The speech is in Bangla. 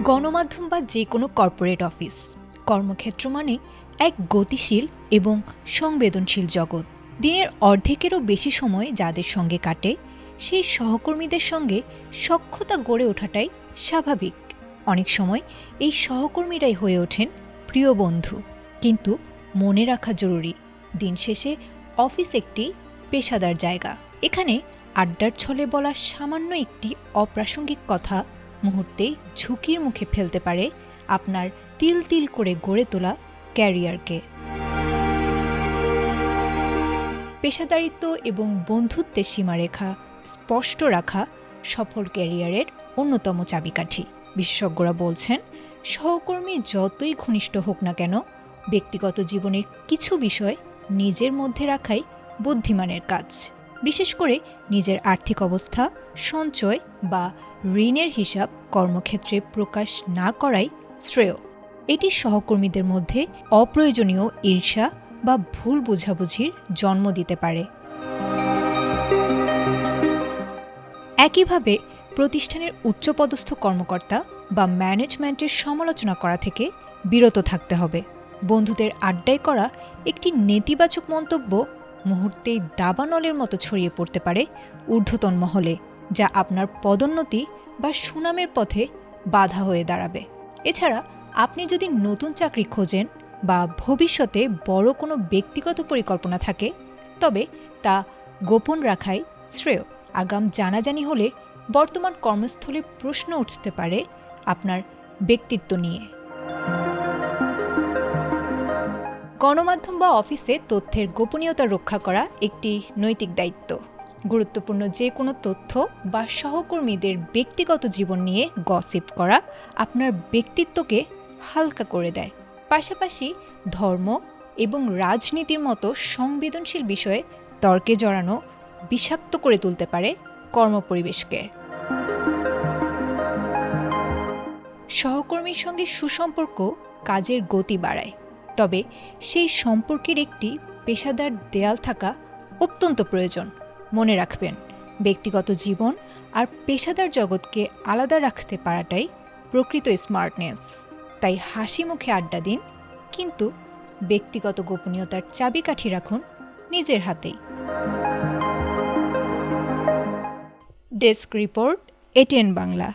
গণমাধ্যম বা যে কোনো কর্পোরেট অফিস কর্মক্ষেত্র মানে এক গতিশীল এবং সংবেদনশীল জগৎ। দিনের অর্ধেকেরও বেশি সময় যাদের সঙ্গে কাটে সেই সহকর্মীদের সঙ্গে সখ্যতা গড়ে ওঠাটাই স্বাভাবিক। অনেক সময় এই সহকর্মীরাই হয়ে ওঠেন প্রিয় বন্ধু। কিন্তু মনে রাখা জরুরি, দিন শেষে অফিস একটি পেশাদার জায়গা। এখানে আড্ডার ছলে বলা সামান্য একটি অপ্রাসঙ্গিক কথা মুহূর্তেই ঝুঁকির মুখে ফেলতে পারে আপনার তিল তিল করে গড়ে তোলা ক্যারিয়ারকে। পেশাদারিত্ব এবং বন্ধুত্বের সীমারেখা স্পষ্ট রাখা সফল ক্যারিয়ারের অন্যতম চাবিকাঠি। বিশেষজ্ঞরা বলছেন, সহকর্মী যতই ঘনিষ্ঠ হোক না কেন, ব্যক্তিগত জীবনের কিছু বিষয় নিজের মধ্যে রাখাই বুদ্ধিমানের কাজ। বিশেষ করে নিজের আর্থিক অবস্থা, সঞ্চয় বা ঋণের হিসাব কর্মক্ষেত্রে প্রকাশ না করাই শ্রেয়। এটি সহকর্মীদের মধ্যে অপ্রয়োজনীয় ঈর্ষা বা ভুল বোঝাবুঝির জন্ম দিতে পারে। একইভাবে প্রতিষ্ঠানের উচ্চপদস্থ কর্মকর্তা বা ম্যানেজমেন্টের সমালোচনা করা থেকে বিরত থাকতে হবে। বন্ধুদের আড্ডায় করা একটি নেতিবাচক মন্তব্য মুহূর্তেই দাবানলের মতো ছড়িয়ে পড়তে পারে ঊর্ধ্বতন মহলে, যা আপনার পদোন্নতি বা সুনামের পথে বাধা হয়ে দাঁড়াবে। এছাড়া আপনি যদি নতুন চাকরি খোঁজেন বা ভবিষ্যতে বড় কোনো ব্যক্তিগত পরিকল্পনা থাকে, তবে তা গোপন রাখাই শ্রেয়। আগাম জানাজানি হলে বর্তমান কর্মস্থলে প্রশ্ন উঠতে পারে আপনার ব্যক্তিত্ব নিয়ে। গণমাধ্যম বা অফিসে তথ্যের গোপনীয়তা রক্ষা করা একটি নৈতিক দায়িত্ব। গুরুত্বপূর্ণ যে কোনো তথ্য বা সহকর্মীদের ব্যক্তিগত জীবন নিয়ে গসিপ করা আপনার ব্যক্তিত্বকে হালকা করে দেয়। পাশাপাশি ধর্ম এবং রাজনীতির মতো সংবেদনশীল বিষয়ে তর্কে জড়ানো বিষাক্ত করে তুলতে পারে কর্মপরিবেশকে। সহকর্মীর সঙ্গে সুসম্পর্ক কাজের গতি বাড়ায়, তবে সেই সম্পর্কের একটি পেশাদার দেয়াল থাকা অত্যন্ত প্রয়োজন। মনে রাখবেন, ব্যক্তিগত জীবন আর পেশাদার জগৎকে আলাদা রাখতে পারাটাই প্রকৃত স্মার্টনেস। তাই হাসি মুখে আড্ডা দিন, কিন্তু ব্যক্তিগত গোপনীয়তার চাবিকাঠি রাখুন নিজের হাতেই। Desk report, ATN Bangla.